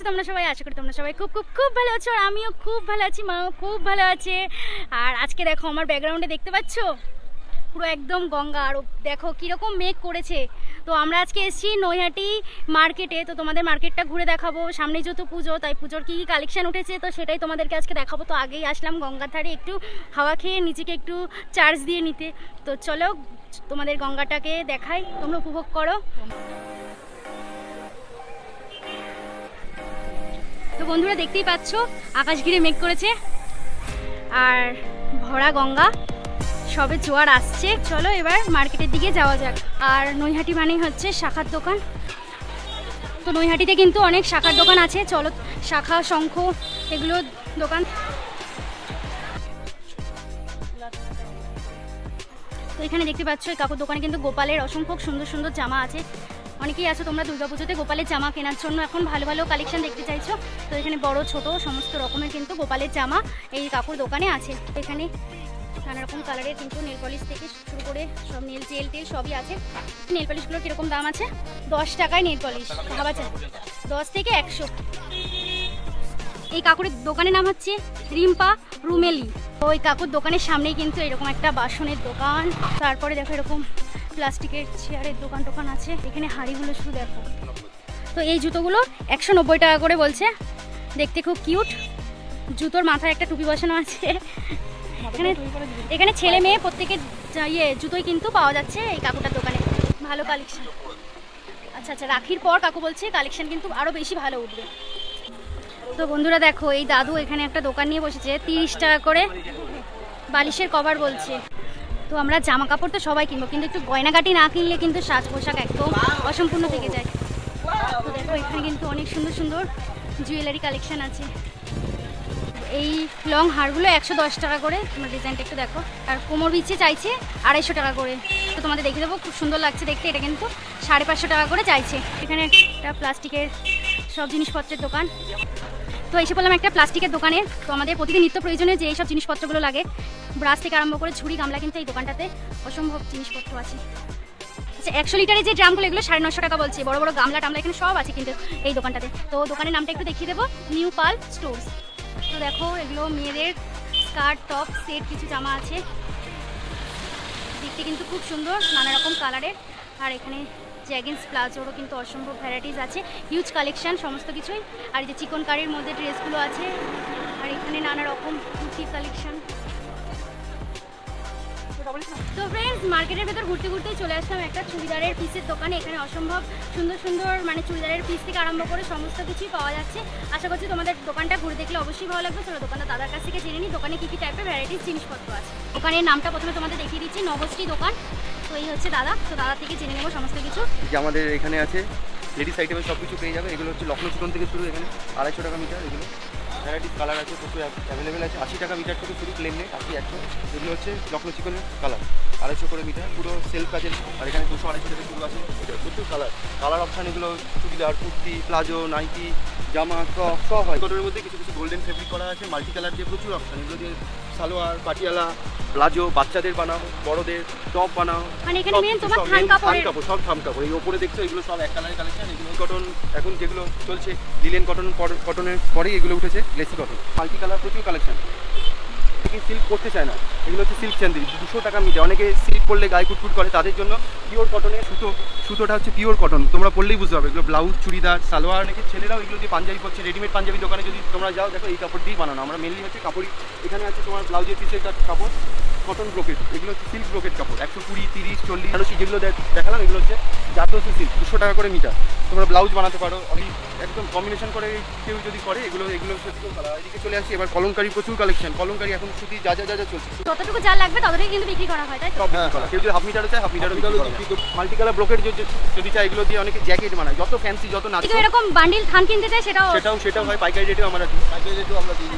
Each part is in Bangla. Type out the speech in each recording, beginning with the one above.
তোমরা সবাই? আশা করি তোমরা সবাই খুব খুব খুব ভালো আছো, আর আমিও খুব ভালো আছি, মাও খুব ভালো আছে। আর আজকে দেখো আমার ব্যাকগ্রাউন্ডে দেখতে পাচ্ছ পুরো একদম গঙ্গা, আর দেখো কীরকম মেঘ করেছে। তো আমরা আজকে এসেছি নৈহাটি মার্কেটে, তো তোমাদের মার্কেটটা ঘুরে দেখাবো। সামনে যেহেতু পুজো, তাই পুজোর কী কী কালেকশান উঠেছে তো সেটাই তোমাদেরকে আজকে দেখাবো। তো আগেই আসলাম গঙ্গার ধারে একটু হাওয়া খেয়ে, নিজেকে একটু চার্জ দিয়ে নিতে। তো চলো তোমাদের গঙ্গাটাকে দেখাই, তোমরা উপভোগ করো। তো বন্ধুরা দেখতেই পাচ্ছ আকাশ ঘিরে মেঘ করেছে আর ভরা গঙ্গা, সবে জোয়ার আসছে। চলো এবার মার্কেটের দিকে যাওয়া যাক। আর নৈহাটি মানেই হচ্ছে শাখার দোকান। তো নৈহাটিতে কিন্তু অনেক শাখার দোকান আছে, চলো শাখা শঙ্খ এগুলো দোকান। তো এখানে দেখতে পাচ্ছ এই কাকুর দোকানে কিন্তু গোপালের অসংখ্য সুন্দর সুন্দর জামা আছে। অনেকেই আছো তোমরা দুর্গাপুজোতে গোপালের জামা কেনার জন্য এখন ভালো ভালো কালেকশন দেখতে চাইছো। তো এখানে বড় ছোট সমস্ত রকমের কিন্তু গোপালের জামা এই কাকুর দোকানে আছে। এখানে নানা রকম কালারের কিন্তু নেল পলিশ থেকে শুরু করে সব নেল জেল টেল সবই আছে। নেল পলিশগুলোর কীরকম দাম আছে? 10 টাকায় নেল পলিশ, ভাবা যায় 10 থেকে 100। এই কাকুর দোকানের নাম হচ্ছে রিম্পা রুমেলি। ওই কাকুর দোকানের সামনেই কিন্তু এরকম একটা বাসনের দোকান, তারপরে দেখো এরকম প্লাস্টিকের চেয়ারের দোকান আছে। এখানে হাঁড়িগুলো শুধু দেখো। তো এই জুতোগুলো 190 টাকা করে বলছে, দেখতে খুব কিউট। জুতোর মাথায় একটা টুপি বসানো আছে। এখানে ছেলে মেয়ে প্রত্যেকের জুতোই কিন্তু পাওয়া যাচ্ছে এই কাকুটার দোকানে। ভালো কালেকশন। আচ্ছা আচ্ছা, রাখির পর কাকু বলছে কালেকশন কিন্তু আরও বেশি ভালো উঠবে। তো বন্ধুরা দেখো এই দাদু এখানে একটা দোকান নিয়ে বসেছে, 30 টাকা করে বালিশের কভার বলছে। তো আমরা জামা কাপড় তো সবাই কিনবো, কিন্তু একটু গয়নাগাটি না কিনলে কিন্তু সাজ পোশাক একদম অসম্পূর্ণ থেকে যায়। তো দেখো এখানে কিন্তু অনেক সুন্দর সুন্দর জুয়েলারি কালেকশন আছে। এই লং হারগুলো 110 টাকা করে, তোমার ডিজাইনটা একটু দেখো। আর কোমর বিছে চাইছে 250 টাকা করে। তো তোমাদের দেখে দেবো, খুব সুন্দর লাগছে দেখতে। এটা কিন্তু 550 টাকা করে চাইছে। এখানে একটা প্লাস্টিকের সব জিনিসপত্রের দোকান। তো এসে বললাম একটা প্লাস্টিকের দোকানে। তো আমাদের প্রতিদিন নিত্য প্রয়োজনে যে এইসব জিনিসপত্রগুলো লাগে, ব্রাশ থেকে আরম্ভ করে ঝুড়ি গামলা, কিন্তু এই দোকানটাতে অসম্ভব জিনিসপত্র আছে। আচ্ছা 100 লিটারের যে ড্রামগুলো এগুলো 950 টাকা বলছে। বড় বড় গামলা টামলা এখানে সব আছে কিন্তু এই দোকানটাতে। তো দোকানের নামটা একটু দেখিয়ে দেবো, নিউ পাল স্টোর্স। তো দেখো এগুলো মেয়েদের স্কার্ট টপ সেট কিছু জামা আছে, দেখতে কিন্তু খুব সুন্দর নানা রকম কালারের। আর এখানে জ্যাগিন্স প্লাজোরও কিন্তু অসম্ভব ভ্যারাইটিস আছে, হিউজ কালেকশন সমস্ত কিছুই। আর এই যে চিকন কারির মধ্যে ড্রেসগুলো আছে। আর এখানে নানা রকম কুর্তির কালেকশন। তো ফ্রেন্ডস মার্কেটের ভেতর ঘুরতে ঘুরতেই চলে আসলাম একটা চুড়িদারের পিসের দোকানে। এখানে অসম্ভব সুন্দর সুন্দর মানে চুড়িদারের পিস থেকে আরম্ভ করে সমস্ত কিছুই পাওয়া যাচ্ছে। আশা করছি তোমাদের দোকানটা ঘুরে দেখলে অবশ্যই ভালো লাগবে। চলো দোকানটা দাদার কাছ থেকে জেনে নিই দোকানে কী কী টাইপের ভ্যারাইটিস জিনিসপত্র আছে। দোকানের নামটা প্রথমে তোমাদের দেখিয়ে দিচ্ছি, নবশ্রী দোকান। তো এই হচ্ছে দাদা, তো দাদা থেকে জেনে নেবো সমস্ত কিছু। যে আমাদের এখানে আছে লেডিস আইটেমের সব কিছু পেয়ে যাবে। এগুলো হচ্ছে লখনৌ চিকন থেকে শুরু, এখানে 250 টাকা মিটার। এগুলো ভ্যারাইটিস কালার আছে, প্রচুর অ্যাভেলেবেল আছে। 80 টাকা মিটার থেকে শুরু, প্লেন নেট 80 100। এগুলো হচ্ছে লখনৌ চিকনের কালার 250 করে মিটার, পুরো সেলফ কাজের। আর এখানে 200 250 থেকে শুরু আছে, প্রচুর কালার অপশান। এগুলো চুড়িদার, কুর্তি, প্লাজো, নাইটি, জামা, ফ্রক সব হয়। কটনের মধ্যে কিছু কিছু গোল্ডেন ফেব্রিক করা আছে, মাল্টি কালার দিয়ে প্রচুর অপশান। এগুলো দিয়ে সালোয়ার, পাটিয়ালা, প্লাজো, বাচ্চাদের বানাও, বড়দের টপ বানাও, মানে এখানে মেন তোমার থান কাপড়, সব থান কাপড়। এই ওপরে দেখছো এগুলো সব এক কালারের কালেকশন। এগুলো কটন এখন যেগুলো চলছে লিলেন কটনের পরেই এগুলো উঠেছে লেসি কটন। মাল্টি কালার প্রচুর কালেকশন। সিল্ক করতে চায় না, এগুলো হচ্ছে সিল্ক চান্দি 200 টাকা মিটার। অনেকে সিল্ক পরলে গায়ে কুটকুট করে, তাদের জন্য পিওর কটনের সুতোটা হচ্ছে পিওর কটন, তোমরা পরলেই বুঝতে হবে। এগুলো ব্লাউজ, চুড়িদার, সালোয়ার। অনেকে ছেলেরাও এগুলো দিয়ে পাঞ্জাবি পরছে। রেডিমেড পাঞ্জাবি দোকানে যদি তোমরা যাও দেখো এই কাপড় দিয়েই বানানো। আমরা মেনলি হচ্ছে কাপড়ই। এখানে আছে তোমার ব্লাউজের পিসের কাপড় কটন ব্রোকেট। এগুলো হচ্ছে সিল্ক ব্রোকেট কাপড় 120, 30, 40 আলোচি যেগুলো দেখালাম এগুলো হচ্ছে জাতসি সিল্ক 200 টাকা করে মিটার। তোমরা ব্লাউজ বানাতে পারো একদম কম্বিনেশন করে কেউ যদি করে। এগুলো সত্যি ভালো। এদিকে চলে আসছি এবার কলমকারি, প্রচুর কালেকশন। কলমকারি এখন সুতি যা চলছে, যতটুকু যা লাগবে ততটাই কিন্তু বিক্রি করা হয়, তাই তো? হ্যাঁ, কেউ যদি হাফ মিটারও চায় হাফ মিটারও মাল্টি কালার ব্রোকেট যদি চায়, এগুলো দিয়ে অনেকে জ্যাকেট বানায়। যত ফ্যান্সি যত না এরকম বান্ডিল থান কিনতে চায় সেটাও হয়। পাইকারি রেটেও আমরা দিই।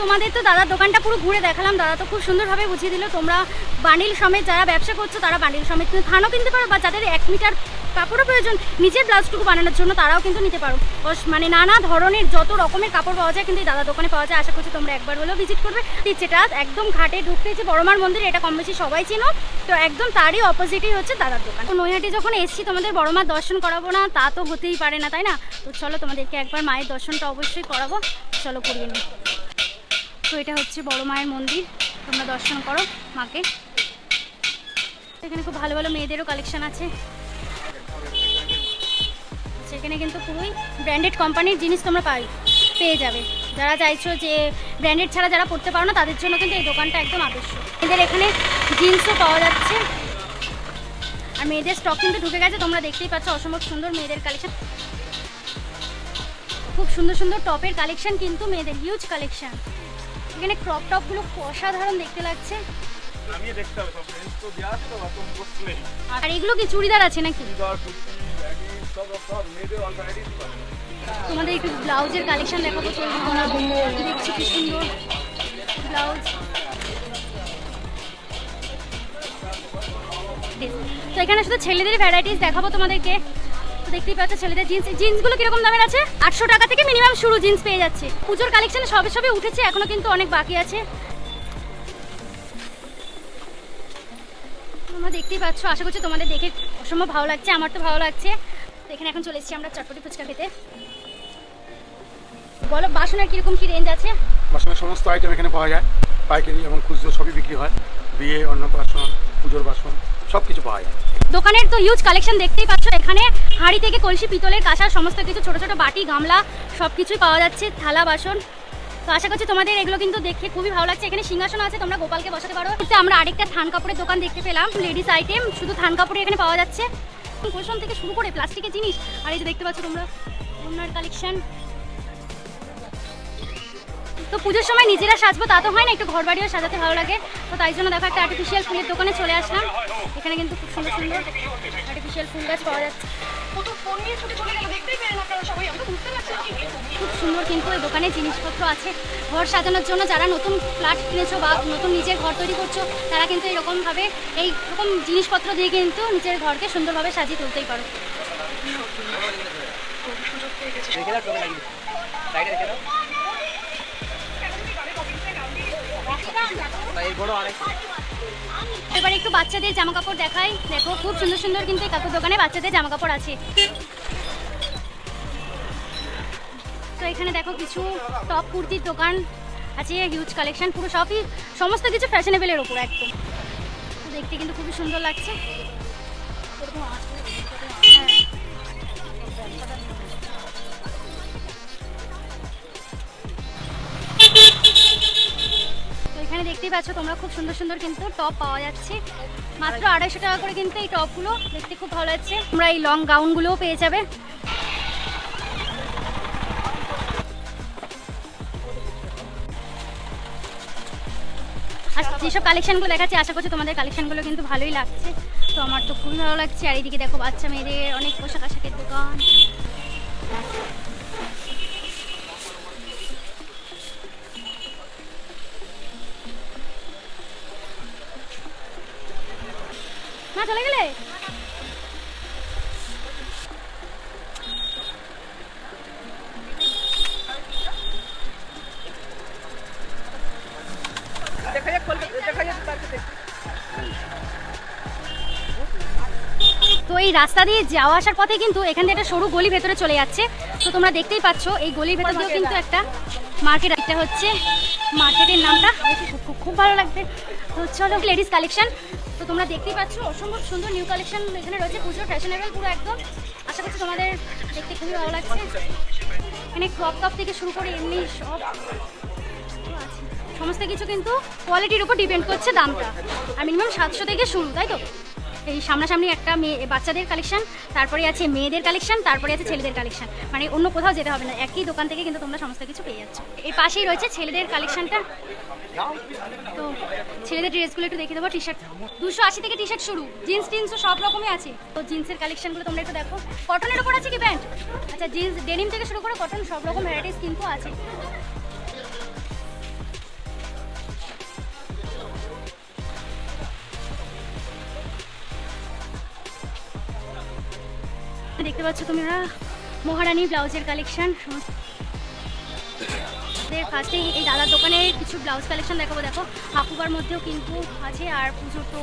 তোমাদের তো দাদার দোকানটা পুরো ঘুরে দেখালাম, দাদা তো খুব সুন্দরভাবে বুঝিয়ে দিল। তোমরা বান্ডিল সমেত যারা ব্যবসা করছো তারা বান্ডিল সমেত থানও কিনতে পারো, বা যাদের 1 মিটার কাপড়ও প্রয়োজন নিজের ব্লাউজটুকু বানানোর জন্য, তারাও কিন্তু নিতে পারো। মানে নানা ধরনের যত রকমের কাপড় পাওয়া যায় কিন্তু এই দাদা দোকানে পাওয়া যায়। আশা করছি তোমরা একবার হলেও ভিজিট করবে। যেটা একদম ঘাটে ঢুকতে যে বড়মার মন্দির, এটা কম বেশি সবাই চিনো, তো একদম তারই অপোজিটই হচ্ছে দাদার দোকান। তো নৈহাটি যখন এসছি তোমাদের বড়মার দর্শন করাবো না তা তো হতেই পারে না, তাই না? তো চলো তোমাদেরকে একবার মায়ের দর্শনটা অবশ্যই করাবো, চলো করিয়ে নিই। তো এটা হচ্ছে বড় মায়ের মন্দির, তোমরা দর্শন করো মাকে। এখানে খুব ভালো ভালো মেয়েদেরও কালেকশন আছে। সেখানে কিন্তু পুরোই ব্র্যান্ডেড কোম্পানির জিনিস তোমরা পেয়ে যাবে। যারা চাইছো যে ব্র্যান্ডেড ছাড়া যারা পড়তে পারো না, তাদের জন্য কিন্তু এই দোকানটা একদম আদর্শ। মেয়েদের এখানে জিন্সও পাওয়া যাচ্ছে, আর মেয়েদের স্টক কিন্তু ঢুকে গেছে, তোমরা দেখতেই পাচ্ছ অসম্ভব সুন্দর মেয়েদের কালেকশন। খুব সুন্দর সুন্দর টপের কালেকশন কিন্তু মেয়েদের, হিউজ কালেকশন। এখানে ক্রপ টপগুলো অসাধারণ দেখতে লাগছে। আর এগুলো কি চুড়িদার আছে নাকি? তোমাদের একটু ব্লাউজের কালেকশন দেখাবো, দেখছি কি সুন্দর ব্লাউজ। তো এখানে শুধু ছেলেদের ভ্যারাইটিস দেখাবো তোমাদেরকে। তো দেখতেই পাচ্ছ ছেলেদের জিন্সগুলো কিরকম দামের আছে, 800 টাকা থেকে মিনিমাম শুরু জিন্স পেয়ে যাচ্ছে। পুজোর কালেকশন সবে সবে উঠেছে, এখনো কিন্তু অনেক বাকি আছে। তোমরা দেখতেই পাচ্ছ, আশা করছি তোমাদের দেখে অসম্ভব ভালো লাগছে, আমার তো ভালো লাগছে। তো এখানে এখন চলে এসেছি আমরা চটপটি ফুচকা খেতে। বলো বাসনের কিরকম কি রেঞ্জ আছে? বাসনের সমস্ত আইটেম এখানে পাওয়া যায়, পাইকারি এবং খুচরো সবই বিক্রি হয়। বিয়ে, অন্নপ্রাশন, পুজোর বাসন সব কিছু পাওয়া যায়। দোকানের তো হিউজ কালেকশন দেখতেই পাচ্ছ। এখানে হাঁড়ি থেকে কলসি, পিতলের কাঁসা, সমস্ত কিছু, ছোট ছোট বাটি, গামলা সব কিছুই পাওয়া যাচ্ছে, থালা বাসন। তো আশা করছি তোমাদের এগুলো কিন্তু দেখে খুবই ভালো লাগছে। এখানে সিংহাসন আছে, তোমরা গোপালকে বসাতে পারো। আমরা আরেকটা থান কাপড়ের দোকান দেখতে পেলাম, লেডিস আইটেম, শুধু থান কাপড়ে এখানে পাওয়া যাচ্ছে, কুশন থেকে শুরু করে প্লাস্টিকের জিনিস। আর এই যে দেখতে পাচ্ছ তোমরা ওনার কালেকশন। তো পুজোর সময় নিজেরা সাজবো তা তো হয় না, একটু ঘর বাড়িও সাজাতে ভালো লাগে। তো তাই জন্য দেখো একটা আর্টিফিশিয়াল ফুলের দোকানে চলে আসলাম। এখানে কিন্তু খুব সুন্দর সুন্দর আর্টিফিশিয়াল ফুল গাছ পাওয়া যাচ্ছে, খুব সুন্দর কিন্তু এই দোকানে জিনিসপত্র আছে ঘর সাজানোর জন্য। যারা নতুন ফ্ল্যাট কিনেছো বা নতুন নিজের ঘর তৈরি করছো, তারা কিন্তু এইরকমভাবে এইরকম জিনিসপত্র দিয়ে কিন্তু নিজের ঘরকে সুন্দরভাবে সাজিয়ে তুলতেই পারো। এবার একটু বাচ্চাদের জামা কাপড় দেখাই। দেখো খুব সুন্দর সুন্দর কিন্তু এই কাকুর দোকানে বাচ্চাদের জামা কাপড় আছে। তো এখানে দেখো কিছু টপ কুর্তির দোকান আছে, হিউজ কালেকশন, পুরো সবই সমস্ত কিছু ফ্যাশনেবলের ওপর একদম। দেখতে কিন্তু খুবই সুন্দর লাগছে। এখানে দেখতেই পাচ্ছ তোমরা খুব সুন্দর সুন্দর কিন্তু টপ পাওয়া যাচ্ছে, মাত্র 250 টাকা করে কিন্তু এই টপগুলো দেখতে খুব ভালো লাগছে। তোমরা এই লং গাউনগুলোও পেয়ে যাবে। আর যেসব কালেকশনগুলো দেখাচ্ছি আশা করছি তোমাদের কালেকশনগুলো কিন্তু ভালোই লাগছে। তো আমার তো খুবই ভালো লাগছে। আর এইদিকে দেখো বাচ্চা মেয়েদের অনেক পোশাক আশাকের দোকান। মা চলে গেলে? তো এই রাস্তা দিয়ে যাওয়া আসার পথে কিন্তু এখান থেকে একটা সরু গলি ভেতরে চলে যাচ্ছে। তো তোমরা দেখতেই পাচ্ছ এই গলির ভেতর দিয়েও কিন্তু একটা মার্কেট। এটা হচ্ছে মার্কেটের নামটা খুব ভালো লাগবে। তো চলো লেডিস কালেকশন। তো তোমরা দেখতেই পাচ্ছ অসম্ভব সুন্দর নিউ কালেকশন এখানে রয়েছে, পুজোর ফ্যাশনেবল পুরো একদম। আশা করছি তোমাদের দেখতে খুবই ভালো লাগছে। এখানে ক্রপ টপ থেকে শুরু করে এমনি সব সমস্ত কিছু কিন্তু কোয়ালিটির উপর ডিপেন্ড করছে দামটা। আর মিনিমাম 700 থেকে শুরু, তাই তো? এই সামনাসামনি একটা বাচ্চাদের কালেকশন, তারপরে আছে মেয়েদের কালেকশন, তারপরে আছে ছেলেদের কালেকশন। মানে অন্য কোথাও যেতে হবে না, একই দোকান থেকে কিন্তু তোমরা সমস্ত কিছু পেয়ে যাচ্ছ। এর পাশেই রয়েছে ছেলেদের কালেকশনটা। তো ছেলেদের ড্রেসগুলো একটু দেখে দেবো। টি শার্ট 280 থেকে টি শার্ট শুরু, জিন্স টিন্সও সব রকমই আছে। তো জিন্সের কালেকশনগুলো তোমরা একটু দেখো। কটনের ওপর আছে কি প্যান্ট? আচ্ছা, জিন্স ডেনিম থেকে শুরু করে কটন সব রকম ভ্যারাইটিস কিন্তু আছে। দেখতে পাচ্ছ তোমরা মহারানী ব্লাউজের কালেকশন। ফার্স্টে এই দাদার দোকানে কিছু ব্লাউজ কালেকশন দেখাবো। দেখো হাকুবার মধ্যেও কিন্তু আছে, আর পুজোর তো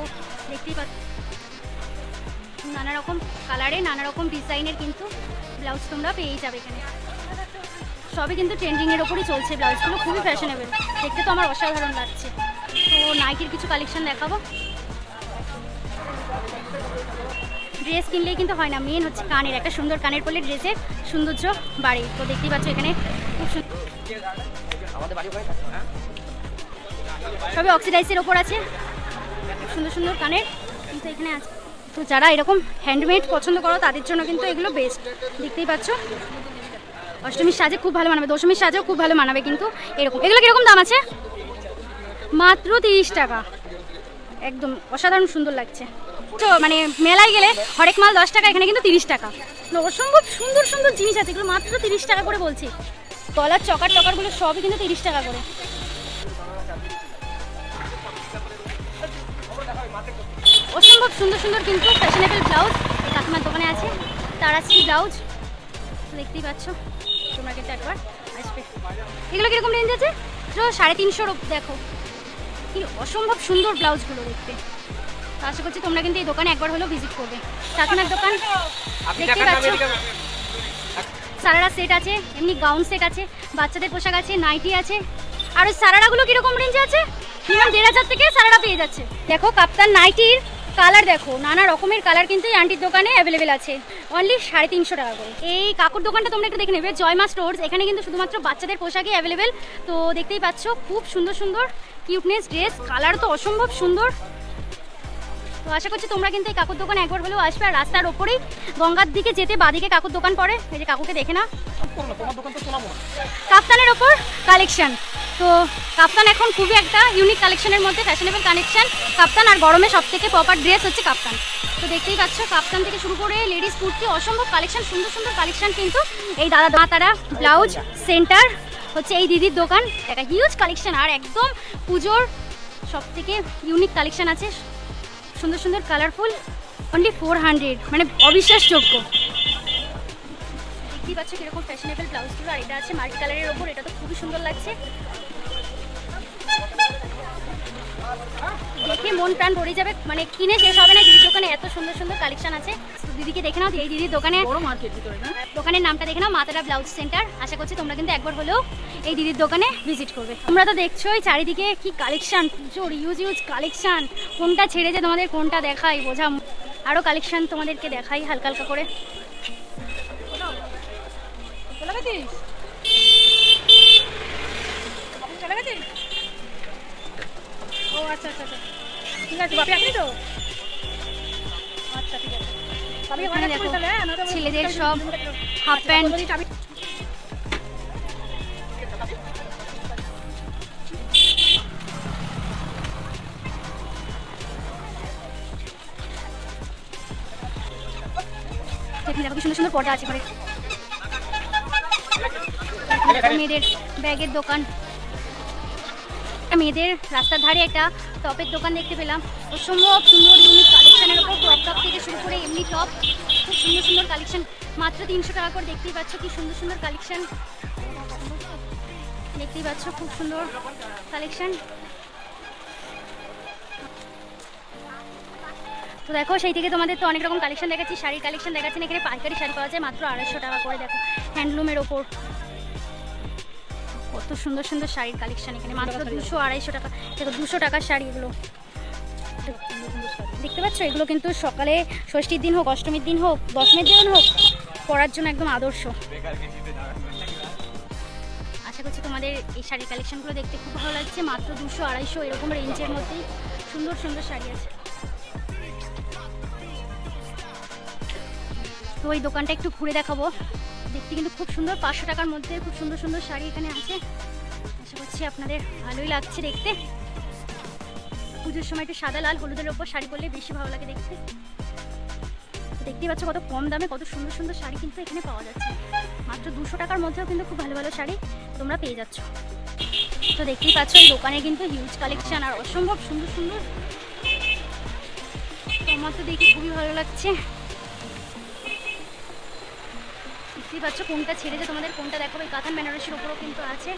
দেখতেই পাচ্ছ নানা রকম কালারে নানা রকম ডিজাইনের কিন্তু ব্লাউজ তোমরা পেয়েই যাবে এখানে। সবই কিন্তু ট্রেন্ডিংয়ের ওপরই চলছে ব্লাউজগুলো, খুবই ফ্যাশনেবল, দেখতে তো আমার অসাধারণ লাগছে। তো নাইটির কিছু কালেকশন দেখাবো। ড্রেস কিনলেই কিন্তু হয় না, মেন হচ্ছে কানের, একটা সুন্দর কানের পরলে ড্রেসের সৌন্দর্য বাড়ে। তো দেখতেই পাচ্ছ এখানে খুব সবই অক্সিডাইজের ওপর আছে, সুন্দর সুন্দর কানের কিন্তু এখানে আছে। তো যারা এরকম হ্যান্ডমেড পছন্দ করো তাদের জন্য কিন্তু এগুলো বেস্ট। দেখতেই পাচ্ছ অষ্টমীর সাজে খুব ভালো মানাবে, দশমীর সাজেও খুব ভালো মানাবে কিন্তু এরকম। এগুলো কীরকম দাম আছে? মাত্র 30 টাকা, একদম অসাধারণ সুন্দর লাগছে। তো মানে মেলায় গেলে হরেক মাল 10 টাকা, এখানে কিন্তু 30 টাকা। অসম্ভব সুন্দর সুন্দর জিনিস আছে, এগুলো মাত্র 30 টাকা করে বলছি। গলার চকার টকারগুলো সবই কিন্তু 30 টাকা করে। অসম্ভব সুন্দর সুন্দর কিন্তু ফ্যাশনেবল ব্লাউজ এই কাকিমার দোকানে আছে। তারাশ্রী ব্লাউজ দেখতেই পাচ্ছ তোমরা কিন্তু একবার আসবে। এগুলো কীরকম রেঞ্জ আছে? 350। দেখো কি অসম্ভব সুন্দর ব্লাউজগুলো দেখতে। আশা করছি তোমরা কিন্তু এই দোকানে একবার হলেও ভিজিট করবে। কাকিমার দোকান দেখতেই পাচ্ছ, সারারা সেট আছে, এমনি গাউন সেট আছে, বাচ্চাদের পোশাক আছে, নাইটি আছে। আর ওই সারারাগুলো কীরকম রেঞ্জে আছে? মিনিমাম 1500 থেকে সারারা পেয়ে যাচ্ছে। দেখো কাপ্তান নাইটির কালার দেখো, নানা রকমের কালার কিন্তু এই আন্টির দোকানে অ্যাভেলেবেল আছে, অনলি 350 টাকা করে। এই কাকুর দোকানটা তোমরা একটু দেখে নেবে, জয়মা স্টোর্স। এখানে কিন্তু শুধুমাত্র বাচ্চাদের পোশাকই অ্যাভেলেবেল। তো দেখতেই পাচ্ছ খুব সুন্দর সুন্দর কিউটনেস ড্রেস, কালার তো অসম্ভব সুন্দর। তো আশা করছি তোমরা কিন্তু এই কাকুর দোকানে একবার হলেও আসবে। আর রাস্তার ওপরেই গঙ্গার দিকে যেতে বাদিকে কাকুর দোকান পড়ে। এই যে কাকুকে দেখে না, কাপ্তানের ওপর কালেকশন। তো কাপ্তান এখন খুবই একটা ইউনিক কালেকশনের মধ্যে, ফ্যাশনেবল কালেকশন কাপ্তান। আর গরমে সব থেকে প্রপার ড্রেস হচ্ছে কাপ্তান। তো দেখতেই পাচ্ছ কাপ্তান থেকে শুরু করে লেডিস কুর্তি, অসম্ভব কালেকশন, সুন্দর সুন্দর কালেকশন কিন্তু এই দাদা তারা ব্লাউজ সেন্টার হচ্ছে এই দিদির দোকান। একটা হিউজ কালেকশন, আর একদম পুজোর সব থেকে ইউনিক কালেকশন আছে, সুন্দর সুন্দর কালারফুল, অনলি 400, মানে অবিশ্বাসযোগ্য। দেখতেই পাচ্ছ কিরকম ফ্যাশনেবল ব্লাউজগুলো। আর এটা আছে মাল্টি কালারের ওপর, এটা তো খুবই সুন্দর লাগছে, দেখে মন প্রাণ ভরে যাবে, মানে কিনে শেষ হবে না। দিদির দোকানে এত সুন্দর সুন্দর কালেকশন আছে। দিদিকে দেখে নাও, এই দিদির দোকানে দোকানের নামটা দেখে নাও, মাতারা ব্লাউজ সেন্টার। আশা করছি তোমরা কিন্তু একবার হলেও এই দিদির দোকানে ভিজিট করবে। তোমরা তো দেখছোই চারিদিকে কি কালেকশন, পুজোর ইউজ কালেকশন। কোনটা ছেড়ে যে তোমাদের কোনটা দেখাই বোঝা। আরও কালেকশন তোমাদেরকে দেখাই হালকা হালকা করে। ও আচ্ছা আচ্ছা আচ্ছা, ঠিক আছে বাপি, আপনি তো আচ্ছা ঠিক আছে। এখানে দেখো ছেলেদের সব হাফ প্যান্ট, দেখো কি সুন্দর সুন্দর পর্দা আছে ঘরে। মেয়েদের ব্যাগের দোকান, মেয়েদের রাস্তার ধারে একটা টপের দোকান দেখতে পেলাম, অসম্ভব সুন্দর ইউনিক কালেকশনের ওপর ক্রপ টপ থেকে শুরু করে এমনি টপ, খুব সুন্দর সুন্দর কালেকশন, মাত্র 300 টাকা করে। দেখতেই পাচ্ছ কি সুন্দর সুন্দর কালেকশন, দেখতেই পাচ্ছ খুব সুন্দর কালেকশন। তো দেখো সেই থেকে তোমাদের তো অনেক রকম কালেকশন দেখাচ্ছি, শাড়ির কালেকশন দেখাচ্ছি। এখানে পাইকারি শাড়ি পাওয়া যায় মাত্র 250 টাকা করে। দেখো হ্যান্ডলুমের ওপর কত সুন্দর সুন্দর শাড়ির কালেকশন, এখানে মাত্র 200-250 টাকা। দেখো 200 টাকার শাড়ি এগুলো দেখতে পাচ্ছ। এগুলো কিন্তু সকালে ষষ্ঠীর দিন হোক, অষ্টমীর দিন হোক, দশমীর দিন হোক, পরার জন্য একদম আদর্শ। আশা করছি তোমাদের এই শাড়ির কালেকশনগুলো দেখতে খুব ভালো লাগছে। মাত্র 200-250 এরকম রেঞ্জের মধ্যেই সুন্দর সুন্দর শাড়ি আছে। তো এই দোকানটা একটু ঘুরে দেখাবো, দেখতে কিন্তু খুব সুন্দর। 500 টাকার মধ্যে খুব সুন্দর সুন্দর শাড়ি এখানে আছে। আশা করছি আপনাদের ভালোই লাগছে দেখতে। পুজোর সময় একটু সাদা লাল হলুদের ওপর শাড়ি পরলে বেশি ভালো লাগে দেখতে। দেখতেই পাচ্ছ কত কম দামে কত সুন্দর সুন্দর শাড়ি কিন্তু এখানে পাওয়া যাচ্ছে। মাত্র 200 টাকার মধ্যেও কিন্তু খুব ভালো ভালো শাড়ি তোমরা পেয়ে যাচ্ছ। তো দেখতেই পাচ্ছ এই দোকানে কিন্তু হিউজ কালেকশন আর অসম্ভব সুন্দর সুন্দর। আমার তো দেখে খুবই ভালো লাগছে। দেখতেই পাচ্ছ কোনটা ছেড়েছে, তোমাদের কোনটা দেখাবো। এই কাতান বেনারসির ওপরও কিন্তু আছে।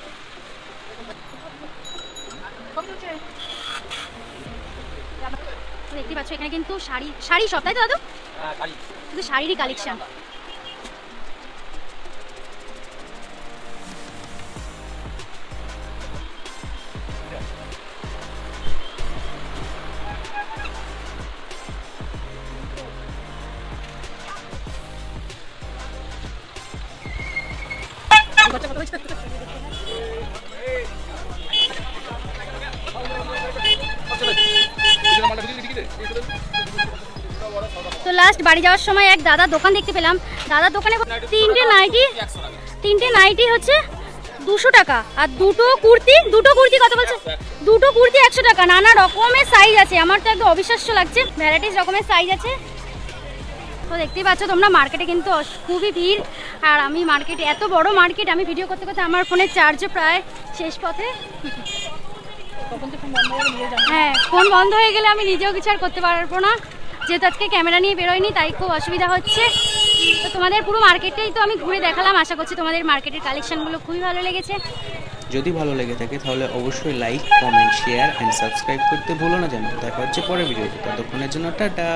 দেখতে পাচ্ছ এখানে কিন্তু শাড়ি সব, তাই তো দাদু? কিন্তু শাড়িরই কালেকশন। তো লাস্ট বাড়ি যাওয়ার সময় এক দাদার দোকান দেখতে পেলাম। দাদার দোকানে তিনটে নাইটি হচ্ছে 200 টাকা, আর দুটো কুর্তি কত বলছে? দুটো কুর্তি 100 টাকা। নানা রকমের সাইজ আছে, আমার তো একদম অবিশ্বাস্য লাগছে, ভ্যারাইটিস রকমের সাইজ আছে। তো দেখতেই পাচ্ছ তোমরা, মার্কেটে কিন্তু খুবই ভিড়। আর আমি মার্কেটে, এত বড় মার্কেট, আমি ভিডিও করতে করতে আমার ফোনের চার্জও প্রায় শেষ পথে। হ্যাঁ, ফোন বন্ধ হয়ে গেলে আমি নিজেও কিছু আর করতে পারবো না, যেহেতু আজকে ক্যামেরা নিয়ে বেরোয়নি, তাই খুব অসুবিধা হচ্ছে। তো তোমাদের পুরো মার্কেটটাই তো আমি ঘুরে দেখালাম। আশা করছি তোমাদের মার্কেটের কালেকশনগুলো খুবই ভালো লেগেছে। যদি ভালো লেগে থাকে তাহলে অবশ্যই like, comment, share and subscribe করতে ভুলো না যেন। দেখা হচ্ছে পরের ভিডিওতে, ততক্ষণের জন্য টাটা।